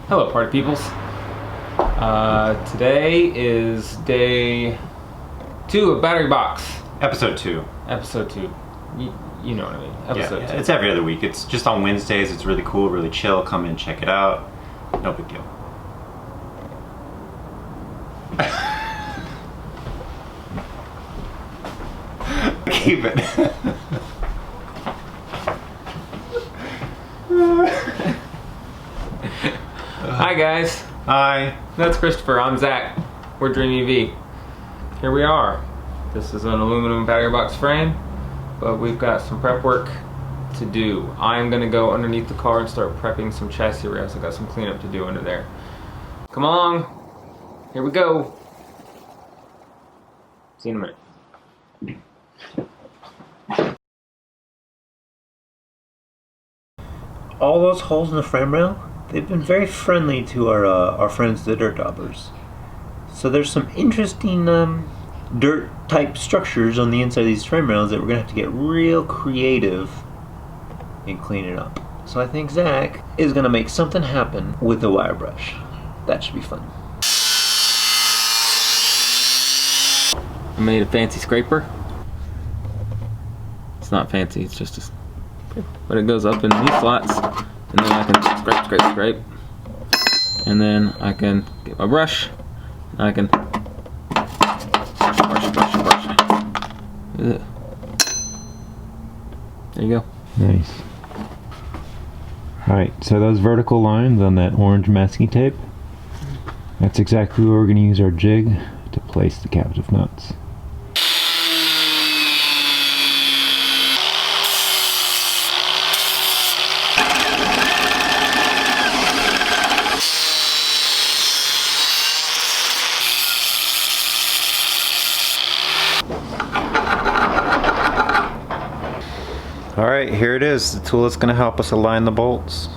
Hello, party peoples. Today is day 2 of Battery Box. Episode 2. Episode 2. You know what I mean. Episode 2. It's every other week. It's just on Wednesdays. It's really cool, really chill. Come in, check it out. No big deal. Keep it. Hi guys. Hi. That's Christopher. I'm Zach. We're Dream EV. Here we are. This is an aluminum battery box frame, but we've got some prep work to do. I'm gonna go underneath the car and start prepping some chassis rails. I got some cleanup to do under there. Come along. Here we go. See you in a minute. All those holes in the frame rail, they've been very friendly to our friends the dirt daubers. So there's some interesting dirt type structures on the inside of these frame rails that we're gonna have to get real creative in cleaning up. So I think Zach is gonna make something happen with the wire brush. That should be fun. I made a fancy scraper. It's not fancy, it's just a but it goes up in these slots, and then I can scrape, scrape, scrape, and then I can get my brush, and I can brush. Ugh. There you go. Nice. Alright, so those vertical lines on that orange masking tape, that's exactly where we're going to use our jig to place the captive nuts. Alright, here it is. The tool that's going to help us align the bolts.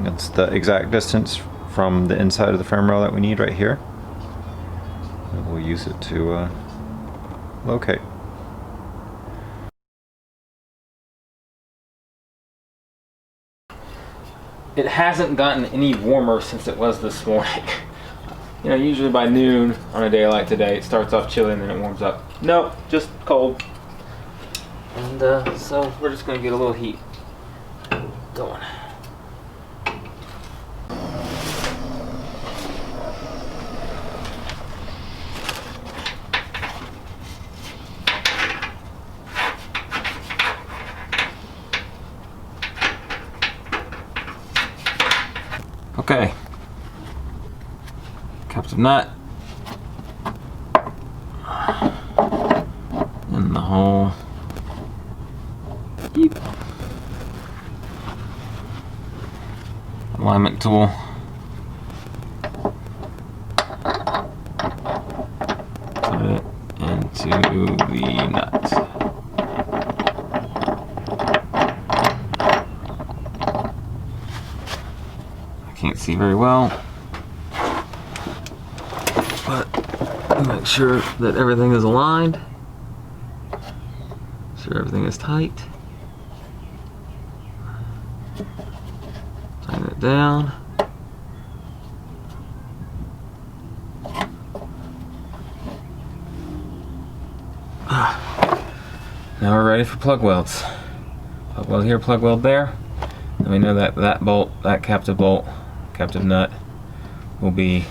It's the exact distance from the inside of the frame rail that we need right here. And we'll use it to locate. It hasn't gotten any warmer since it was this morning. You know, usually by noon on a day like today, it starts off chilly and then it warms up. Nope, just cold. And so we're just gonna get a little heat going. Okay. Captive nut in the hole. Beep. Alignment tool. Put it into the nut. I can't see very well, but make sure that everything is aligned. Sure everything is tight. Tighten it down. Now we're ready for plug welds. Plug weld here, plug weld there. And we know that that bolt, that captive bolt, captive nut, will be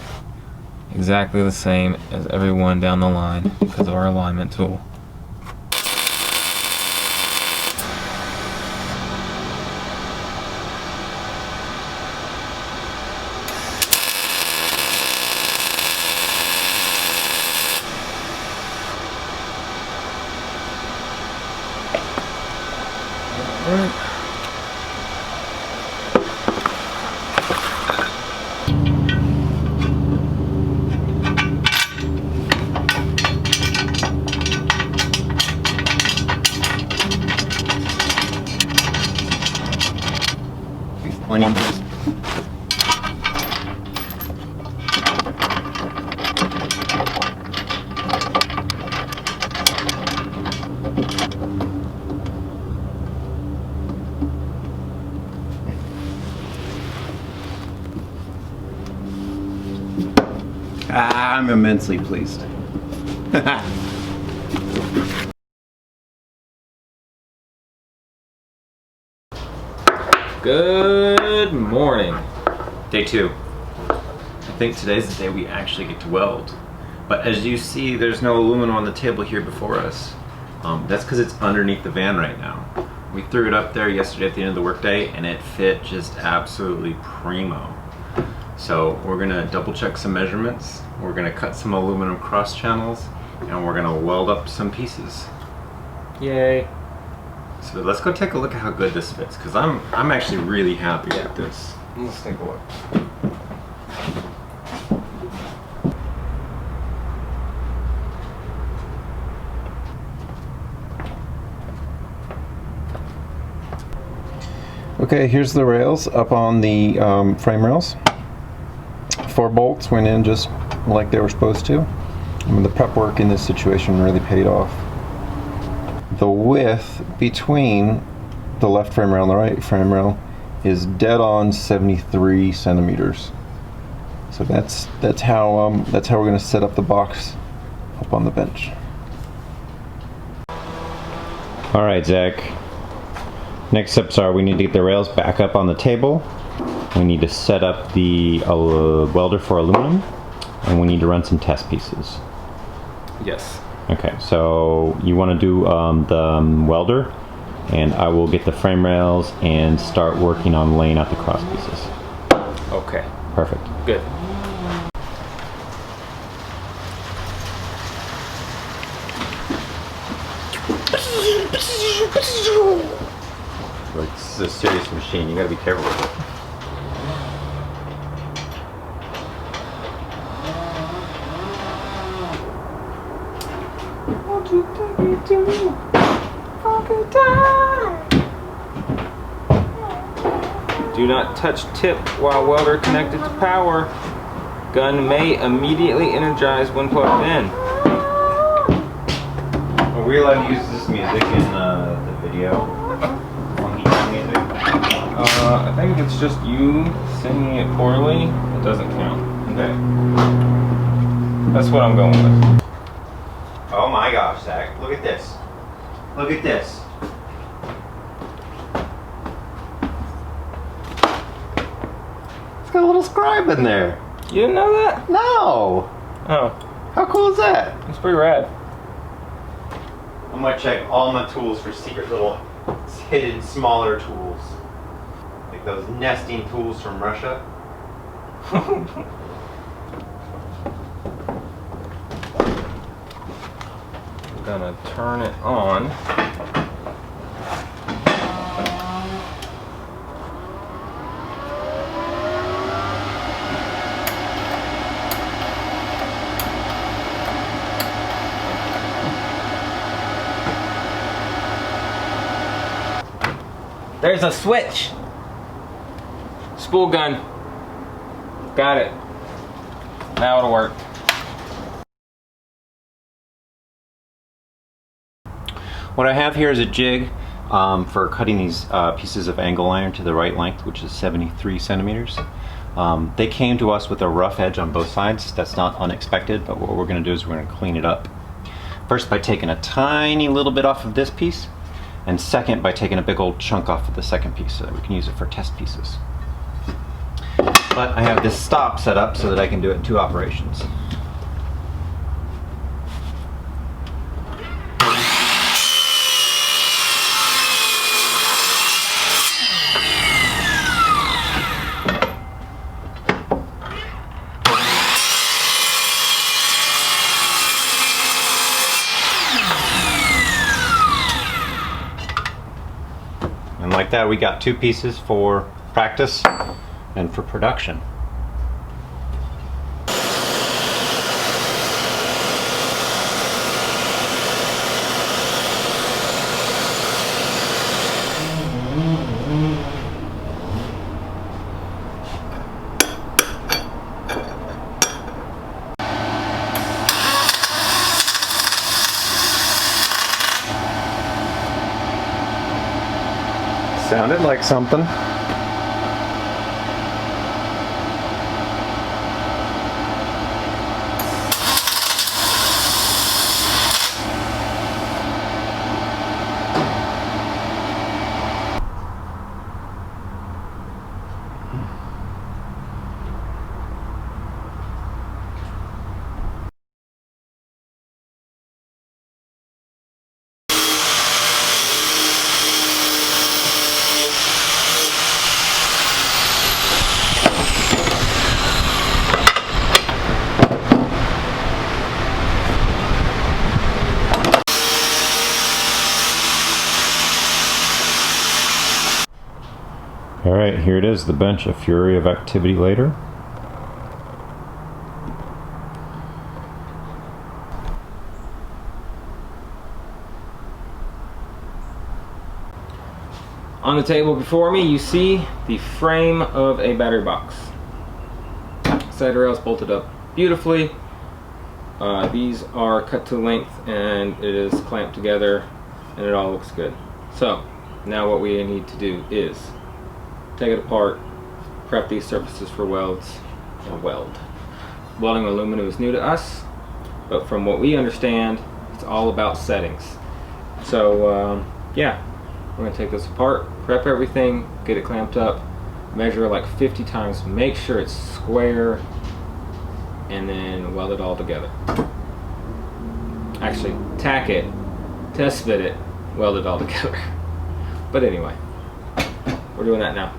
exactly the same as every one down the line because of our alignment tool. Alright. I'm immensely pleased. Good morning. Day 2. I think today's the day we actually get to weld. But as you see, there's no aluminum on the table here before us. That's because it's underneath the van right now. We threw it up there yesterday at the end of the workday and it fit just absolutely primo. So we're gonna double check some measurements, we're gonna cut some aluminum cross channels, and we're gonna weld up some pieces. Yay. So let's go take a look at how good this fits, because I'm actually really happy with this. Let's take a look. Okay, here's the rails up on the frame rails. 4 bolts went in just like they were supposed to. I mean, the prep work in this situation really paid off. The width between the left frame rail and the right frame rail is dead on 73 centimeters. So that's how we're going to set up the box up on the bench. All right, Zach. Next steps are we need to get the rails back up on the table. We need to set up the welder for aluminum, and we need to run some test pieces. Yes. Okay, so you want to do the welder, and I will get the frame rails and start working on laying out the cross pieces. Okay. Perfect. Good. Like, this is a serious machine. You got to be careful with it. Do not touch tip while welder connected to power. Gun may immediately energize when plugged in. Are we allowed to use this music in the video? Music? I think if it's just you singing it poorly, it doesn't count. Okay. That's what I'm going with. Oh my gosh, Zach. Look at this. Look at this. It's got a little scribe in there. You didn't know that? No! Oh, How cool is that? it's pretty rad. I'm gonna check all my tools for secret little hidden smaller tools. Like those nesting tools from Russia. I'm gonna turn it on. There's a switch. Spool gun. Got it. Now it'll work. What I have here is a jig for cutting these pieces of angle iron to the right length, which is 73 centimeters. They came to us with a rough edge on both sides. That's not unexpected, but what we're going to do is we're going to clean it up. First by taking a tiny little bit off of this piece, and second by taking a big old chunk off of the second piece so that we can use it for test pieces. But I have this stop set up so that I can do it in 2 operations. And like that, we got 2 pieces for practice and for production. Sounded like something. here it is, the bench, a fury of activity later. On the table before me, you see the frame of a battery box. Side rails bolted up beautifully. These are cut to length and it is clamped together and it all looks good. So now what we need to do is take it apart, prep these surfaces for welds, and weld. Welding aluminum is new to us, but from what we understand, it's all about settings. So yeah, we're gonna take this apart, prep everything, get it clamped up, measure like 50 times, make sure it's square, and then weld it all together. Actually, tack it, test fit it, weld it all together. But anyway, we're doing that now.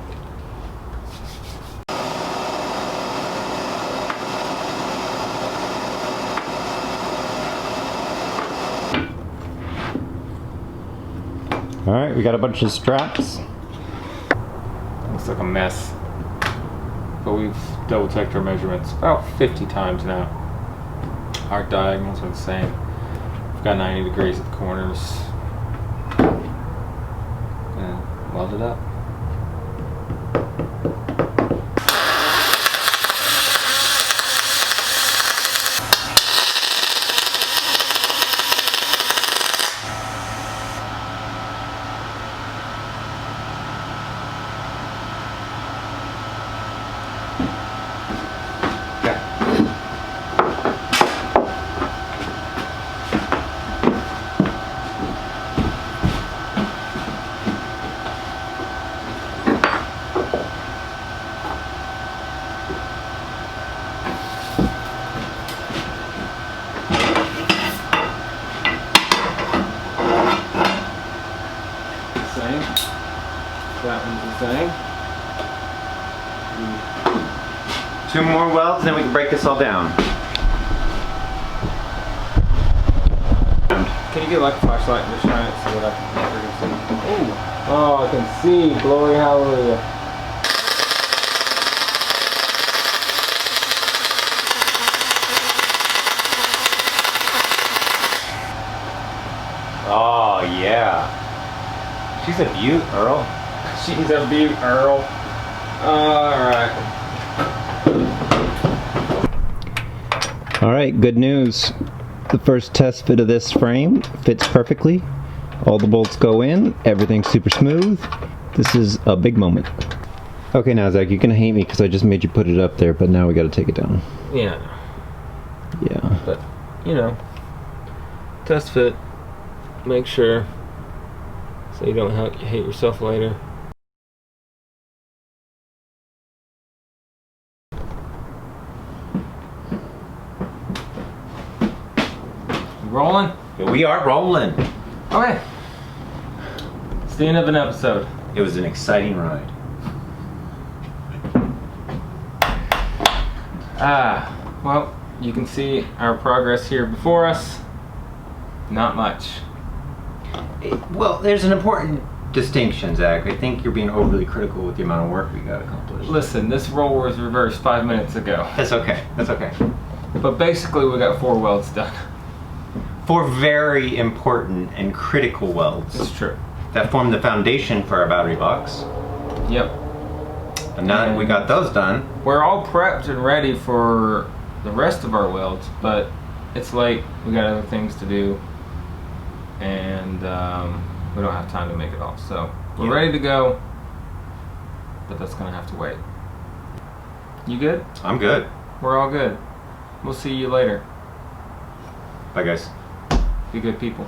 All right, we got a bunch of straps. Looks like a mess, but we've double checked our measurements about 50 times now. Our diagonals are the same. We've got 90 degrees at the corners. And weld it up. That one's the same. Two more welds, then we can break this all down. Can you get like a flashlight and just shine it so that I can see? Ooh. Oh, I can see. Glory, hallelujah. Oh, yeah. She's a beaut, Earl. She's a beaut, Earl. Alright. Alright, good news. The first test fit of this frame fits perfectly. All the bolts go in, everything's super smooth. This is a big moment. Okay, now Zach, you're gonna hate me because I just made you put it up there, but now we gotta take it down. Yeah. Yeah. But, you know, test fit. Make sure so you don't hate yourself later. Rolling? We are rolling. Okay. It's the end of an episode. It was an exciting ride. Well, you can see our progress here before us. Not much. Well, there's an important distinction, Zach. I think you're being overly critical with the amount of work we got accomplished. Listen, this roll was reversed 5 minutes ago. That's okay. That's okay. But basically, we got 4 welds done. 4 very important and critical welds. It's true. That form the foundation for our battery box. Yep. And now that we got those done, we're all prepped and ready for the rest of our welds, but it's late. We got other things to do, and we don't have time to make it all. So we're ready to go, but that's gonna have to wait. You good? I'm good. We're all good. We'll see you later. Bye, guys. Be good people.